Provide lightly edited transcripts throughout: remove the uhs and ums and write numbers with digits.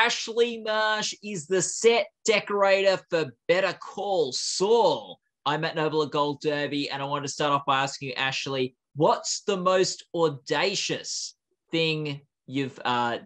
Ashley Marsh is the set decorator for Better Call Saul. I'm at Nobler Gold Derby, and I want to start off by asking you, Ashley, what's the most audacious thing you've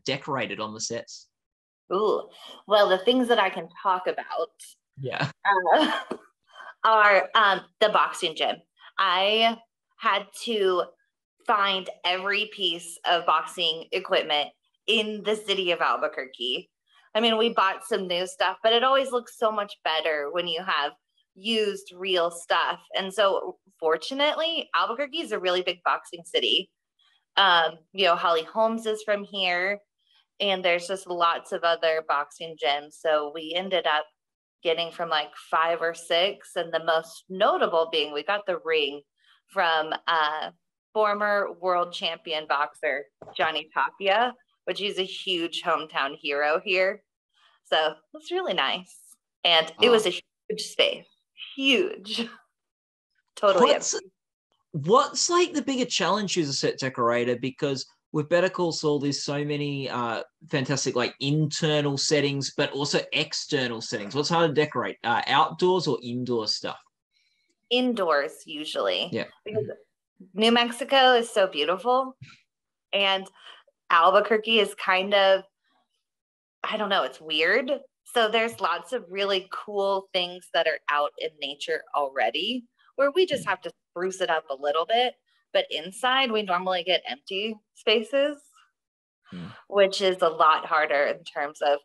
decorated on the sets? Ooh, well, the things that I can talk about are the boxing gym. I had to find every piece of boxing equipment in the city of Albuquerque. I mean, we bought some new stuff, but it always looks so much better when you have used real stuff. And so fortunately, Albuquerque is a really big boxing city. Holly Holmes is from here, and there's just lots of other boxing gyms. So we ended up getting from like 5 or 6, and the most notable being we got the ring from former world champion boxer Johnny Tapia, which he's a huge hometown hero here. So it's really nice. And it was a huge space. Huge. Totally. What's like the bigger challenge as a set decorator? Because with Better Call Saul, there's so many fantastic like internal settings, but also external settings. What's hard to decorate? Outdoors or indoor stuff? Indoors, usually. Yeah. Because New Mexico is so beautiful. And Albuquerque is kind of, I don't know, it's weird. So there's lots of really cool things that are out in nature already, where we just have to spruce it up a little bit. But inside, we normally get empty spaces, which is a lot harder in terms of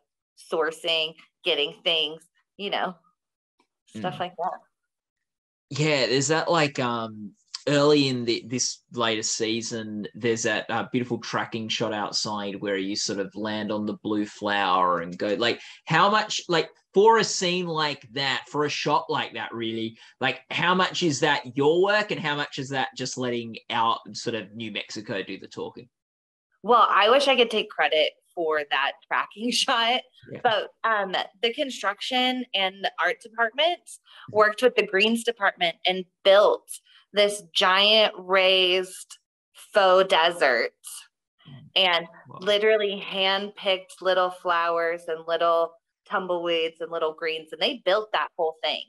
sourcing, getting things, stuff like that. Yeah, there's that like early in this latest season, there's that beautiful tracking shot outside where you sort of land on the blue flower and go like, how much like for a scene like that, for a shot like that, really, like how much is that your work and how much is that just letting out sort of New Mexico do the talking? Well, I wish I could take credit for that tracking shot, but the construction and art department worked with the greens department and built this giant raised faux desert and literally hand-picked little flowers and little tumbleweeds and little greens, and they built that whole thing.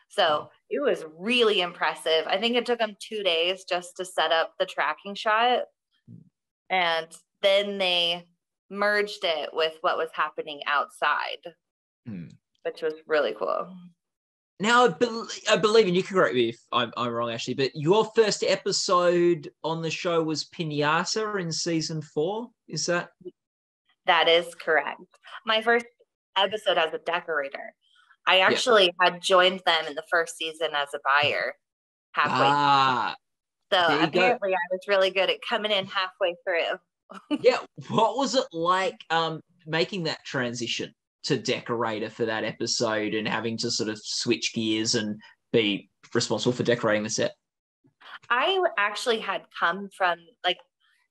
So it was really impressive. I think it took them 2 days just to set up the tracking shot, and then they merged it with what was happening outside, which was really cool. Now, I believe, and you can correct me if I'm wrong, Ashley, but your first episode on the show was Piñata in season 4. Is that? That is correct. My first episode as a decorator. I actually had joined them in the first season as a buyer halfway. So apparently I was really good at coming in halfway through. Yeah. What was it like making that transition to decorator for that episode and having to sort of switch gears and be responsible for decorating the set? I actually had come from like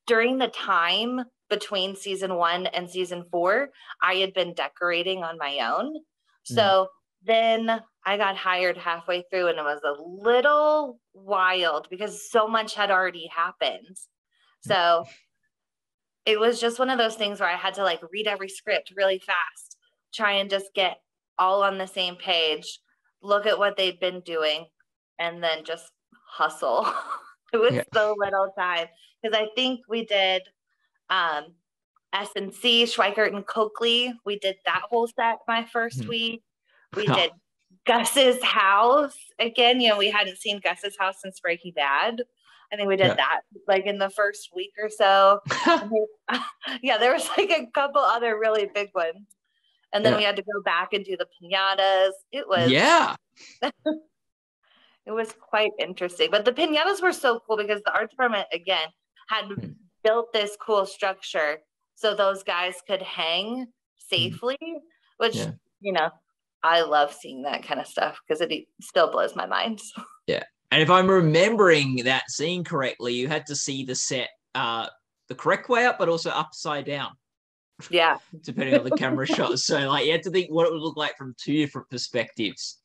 during the time between season 1 and season 4, I had been decorating on my own. So then I got hired halfway through, and it was a little wild because so much had already happened. So it was just one of those things where I had to like read every script really fast, try and just get all on the same page, look at what they'd been doing, and then just hustle. It was so little time because I think we did S&C, Schweikert and Coakley. We did that whole set my first week. We did Gus's house. Again, we hadn't seen Gus's house since Breaking Bad. I think we did that like in the first week or so. There was like a couple other really big ones. And then we had to go back and do the piñatas. It was it was quite interesting. But the piñatas were so cool because the art department, again, had built this cool structure so those guys could hang safely, which, I love seeing that kind of stuff because it still blows my mind. Yeah. And if I'm remembering that scene correctly, you had to see the set the correct way up, but also upside down. Yeah. Depending on the camera shot. So like you had to think what it would look like from 2 different perspectives.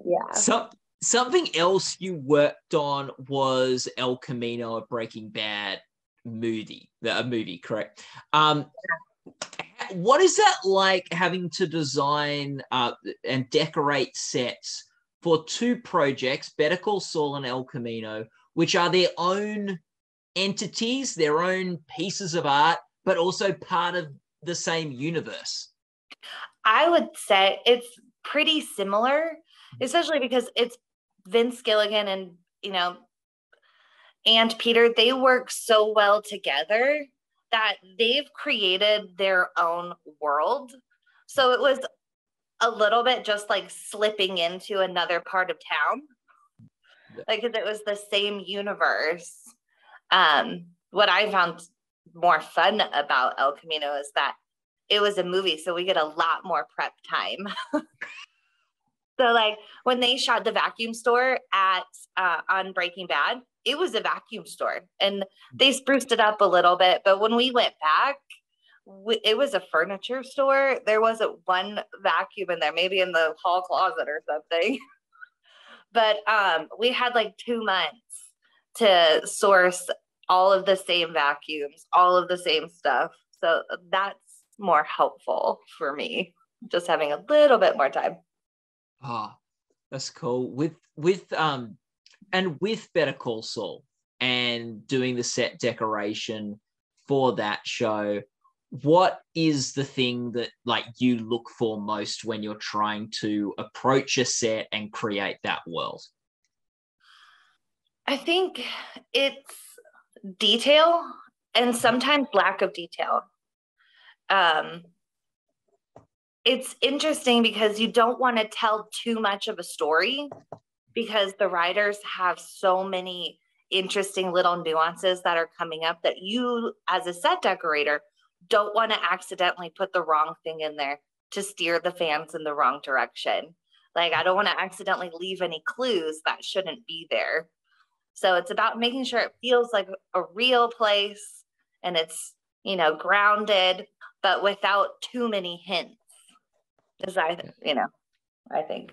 Yeah. Something else you worked on was El Camino, a Breaking Bad movie, correct? what is that like having to design and decorate sets for two projects, Better Call Saul and El Camino, which are their own entities, their own pieces of art, but also part of the same universe? I would say it's pretty similar, especially because it's Vince Gilligan and, and Peter, they work so well together that they've created their own world. So it was a little bit just like slipping into another part of town. Like, it was the same universe. What I found more fun about El Camino is that it was a movie, so we get a lot more prep time. So like when they shot the vacuum store on Breaking Bad, it was a vacuum store and they spruced it up a little bit. But when we went back, it was a furniture store. There wasn't one vacuum in there, maybe in the hall closet or something. But we had like 2 months to source all of the same vacuums, all of the same stuff. So that's more helpful for me, just having a little bit more time. Oh, that's cool. With Better Call Saul and doing the set decoration for that show, what is the thing that like you look for most when you're trying to approach a set and create that world? I think it's detail and sometimes lack of detail. It's interesting because you don't want to tell too much of a story because the writers have so many interesting little nuances that are coming up that you, as a set decorator, don't want to accidentally put the wrong thing in there to steer the fans in the wrong direction. Like, I don't want to accidentally leave any clues that shouldn't be there. So it's about making sure it feels like a real place and it's, grounded, but without too many hints. I think.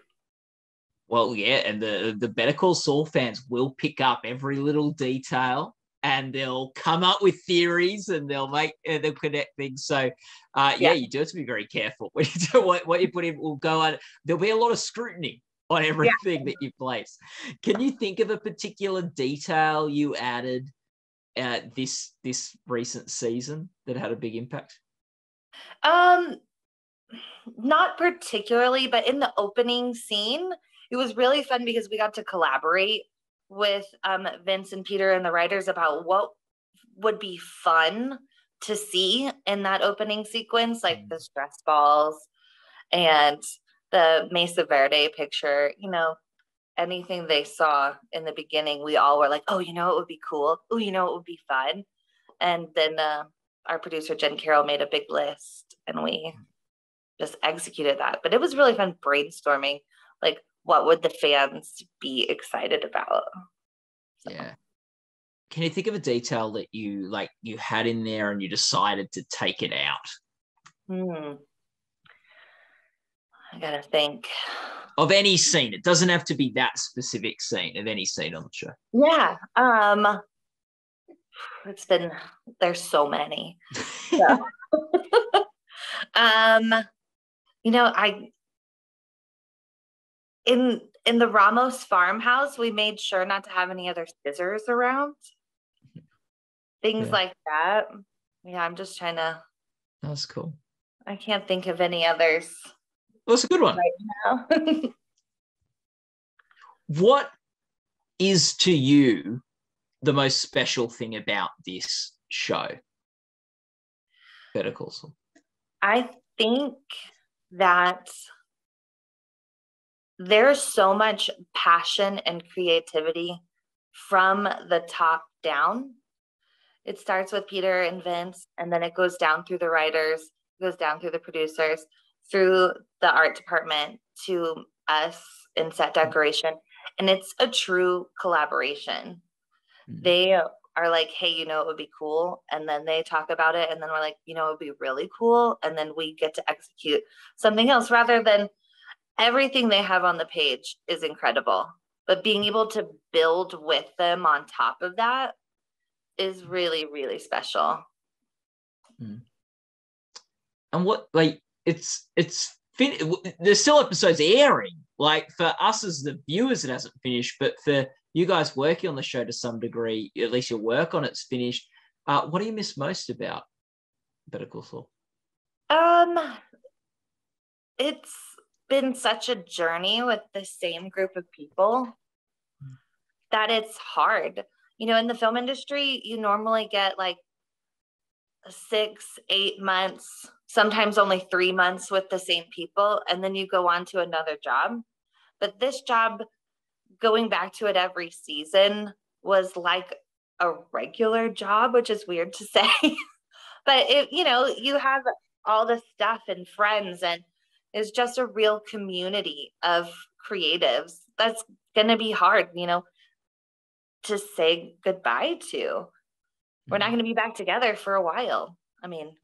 Well, yeah, and the Better Call Saul fans will pick up every little detail and they'll come up with theories and they'll connect things. So, you do have to be very careful when you do what you put in. Will go on. There'll be a lot of scrutiny on everything that you place. Can you think of a particular detail you added this recent season that had a big impact? Not particularly, but in the opening scene, it was really fun because we got to collaborate with Vince and Peter and the writers about what would be fun to see in that opening sequence, like the stress balls and the Mesa Verde picture, anything they saw in the beginning, we all were like, oh, it would be cool. Oh, it would be fun. And then our producer, Jen Carroll, made a big list and we just executed that. But it was really fun brainstorming, like, what would the fans be excited about? So. Yeah. Can you think of a detail that you had in there and you decided to take it out? I gotta think. Of any scene. It doesn't have to be that specific scene, of any scene on the show. Yeah. There's so many. So. In the Ramos farmhouse, we made sure not to have any other scissors around. Things like that. Yeah, I'm just trying to. That's cool. I can't think of any others. Well, that's a good one. Right now. What is to you the most special thing about this show, Better Call Saul? I think that there's so much passion and creativity from the top down. It starts with Peter and Vince, and then it goes down through the writers, goes down through the producers, through the art department to us in set decoration. And it's a true collaboration. Mm-hmm. They are like, hey, it would be cool. And then they talk about it. And then we're like, it would be really cool. And then we get to execute something else rather than everything they have on the page is incredible. But being able to build with them on top of that is really, really special. And what, like, there's still episodes airing. Like, for us as the viewers, it hasn't finished, but for you guys working on the show to some degree, at least your work on it's finished. What do you miss most about Better Call Saul? It's been such a journey with the same group of people that it's hard. You know, in the film industry, you normally get like 6-8 months, sometimes only 3 months with the same people, and then you go on to another job. But this job, going back to it every season, was like a regular job, which is weird to say. But it, you know, you have all the stuff and friends, and it's just a real community of creatives that's gonna be hard, you know, to say goodbye to. We're not going to be back together for a while. I mean,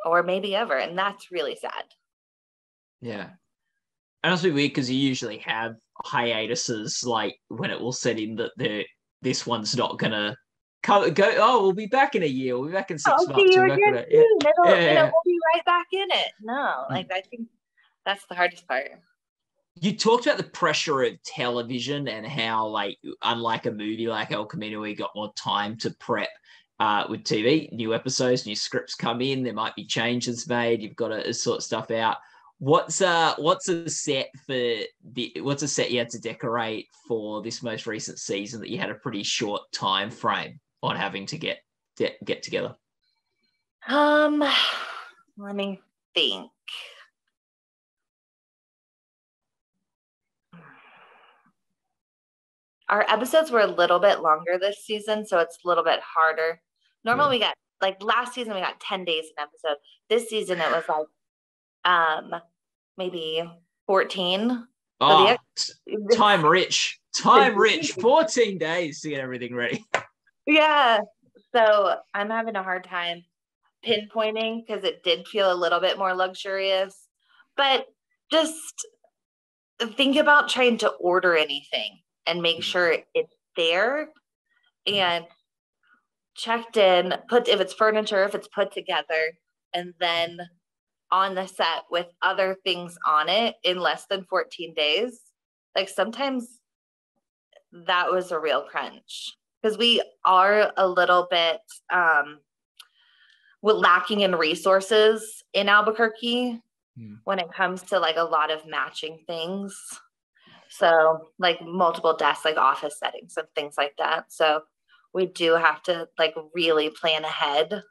or maybe ever. And that's really sad. Yeah. And it's weird because you usually have hiatuses, like when it will set in that this one's not going to go, oh, we'll be back in a year. We'll be back in 6 months. See you We'll again yeah. soon. Yeah. We'll be right back in it. No, like I think that's the hardest part. You talked about the pressure of television and how, like, unlike a movie like El Camino, you got more time to prep. With TV, new episodes, new scripts come in. There might be changes made. You've got to sort stuff out. What's a set you had to decorate for this most recent season that you had a pretty short time frame on having to get together? Let me think. Our episodes were a little bit longer this season, so it's a little bit harder. Normally we got, like last season, we got 10 days an episode. This season it was like maybe 14. Oh, time rich. 14 days to get everything ready. Yeah. So I'm having a hard time pinpointing because it did feel a little bit more luxurious. But just think about trying to order anything and make sure it's there and checked in, if it's furniture, if it's put together, and then on the set with other things on it in less than 14 days. Like sometimes that was a real crunch because we are a little bit lacking in resources in Albuquerque when it comes to like a lot of matching things. So like multiple desks, like office settings and things like that. So we do have to like really plan ahead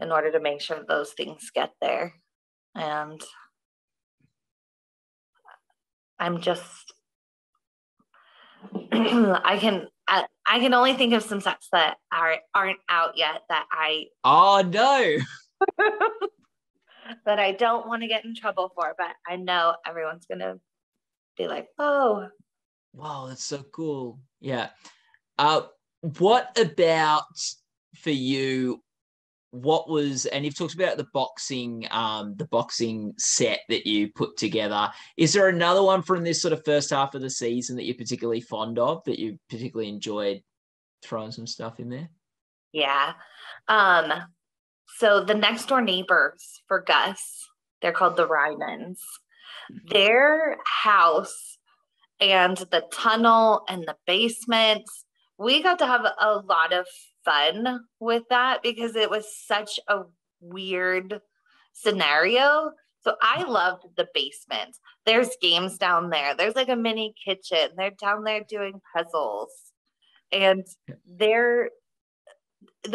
in order to make sure those things get there. And I'm just, I can only think of some sets that aren't out yet that oh no, that I don't want to get in trouble for, but I know everyone's going to be like, oh, wow, that's so cool. Yeah. What about for you? And you've talked about the boxing set that you put together. Is there another one from this sort of first half of the season that you're particularly fond of, that you particularly enjoyed throwing some stuff in there? Yeah. So the next door neighbors for Gus, they're called the Rymans. Their house and the tunnel and the basement, we got to have a lot of fun with that because it was such a weird scenario. So I loved the basement. There's games down there. There's like a mini kitchen. They're down there doing puzzles. And the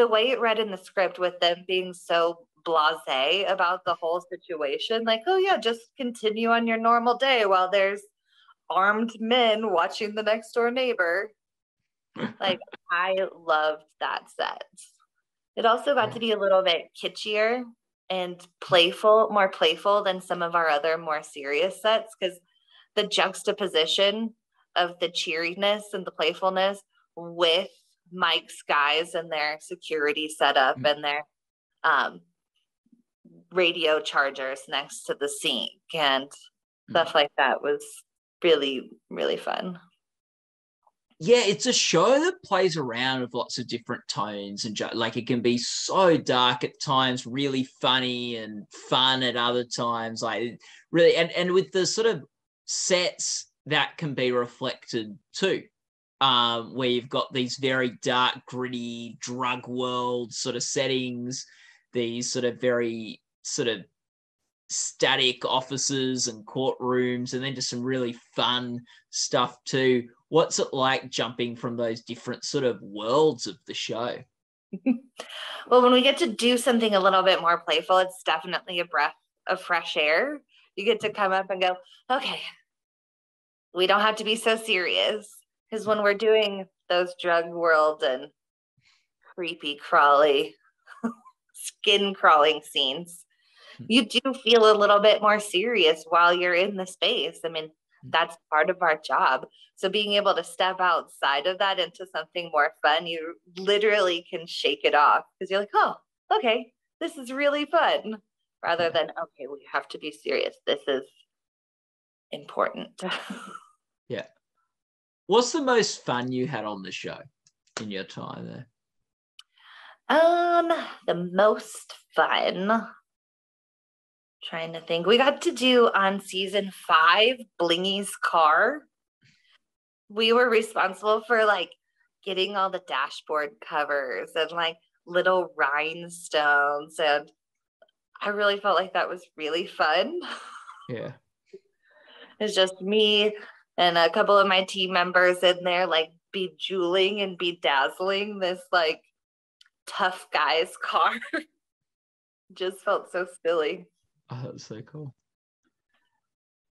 way it read in the script with them being so blasé about the whole situation, like, oh yeah, just continue on your normal day while there's armed men watching the next door neighbor. Like, I loved that set. It also got to be a little bit kitschier and more playful than some of our other more serious sets, because the juxtaposition of the cheeriness and the playfulness with Mike's guys and their security setup and their radio chargers next to the sink and stuff like that was really, really fun. Yeah, it's a show that plays around with lots of different tones and like it can be so dark at times, really funny and fun at other times. Like really, and with the sort of sets that can be reflected too, where you've got these very dark, gritty drug world sort of settings, these sort of very sort of static offices and courtrooms, and then just some really fun stuff too. What's it like jumping from those different sort of worlds of the show? Well, when we get to do something a little bit more playful, it's definitely a breath of fresh air. You get to come up and go, okay, we don't have to be so serious. Because when we're doing those drug world and creepy crawly, skin crawling scenes, you do feel a little bit more serious while you're in the space. I mean, that's part of our job. So being able to step outside of that into something more fun, you literally can shake it off because you're like, oh, okay, this is really fun. Rather than, okay, we have to be serious. This is important. Yeah. What's the most fun you had on the show in your time there? The most fun. Trying to think. We got to do on season 5, Blingy's car. We were responsible for like getting all the dashboard covers and like little rhinestones. And I really felt like that was really fun. Yeah. It's just me and a couple of my team members in there, like bejeweling and bedazzling this like tough guy's car. Just felt so silly. Oh, that's so cool.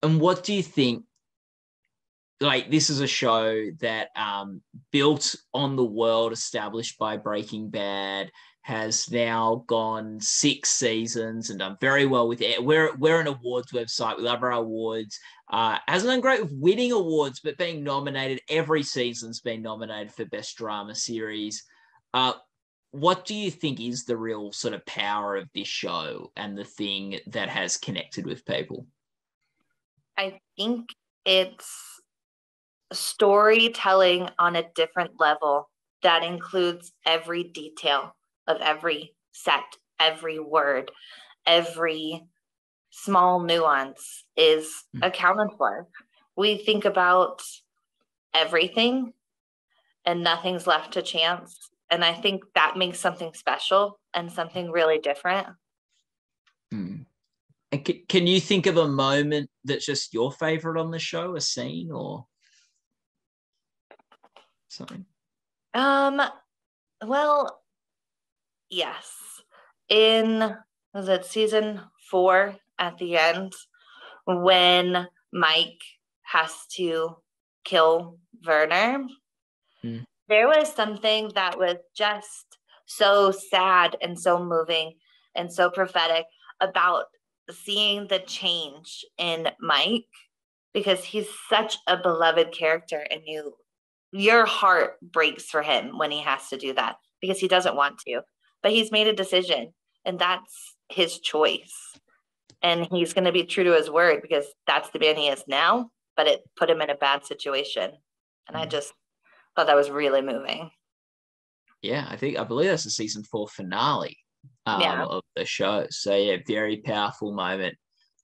And what do you think? Like, this is a show that built on the world established by Breaking Bad, has now gone 6 seasons and done very well with it. We're an awards website. We love our awards. Hasn't done great with winning awards, but being nominated every season's been nominated for Best Drama Series. What do you think is the real sort of power of this show and the thing that has connected with people? I think it's storytelling on a different level that includes every detail of every set, every word, every small nuance is accounted for. We think about everything and nothing's left to chance. And I think that makes something special and something really different. And can you think of a moment that's just your favorite on the show, a scene or something? Well, yes. Was it season 4 at the end when Mike has to kill Werner? There was something that was just so sad and so moving and so prophetic about seeing the change in Mike, because he's such a beloved character and your heart breaks for him when he has to do that because he doesn't want to, but he's made a decision and that's his choice. And he's going to be true to his word because that's the man he is now, but it put him in a bad situation. And I just thought that was really moving. Yeah, I believe that's the season 4 finale of the show. So yeah, very powerful moment.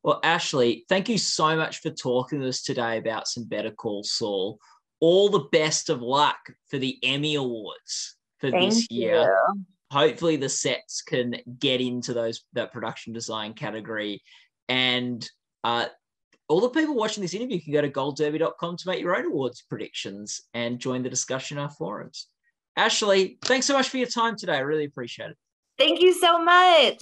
Well, Ashley, thank you so much for talking to us today about some Better Call Saul. All the best of luck for the Emmy Awards for this year. Hopefully the sets can get into that production design category. And all the people watching this interview can go to goldderby.com to make your own awards predictions and join the discussion in our forums. Ashley, thanks so much for your time today. I really appreciate it. Thank you so much.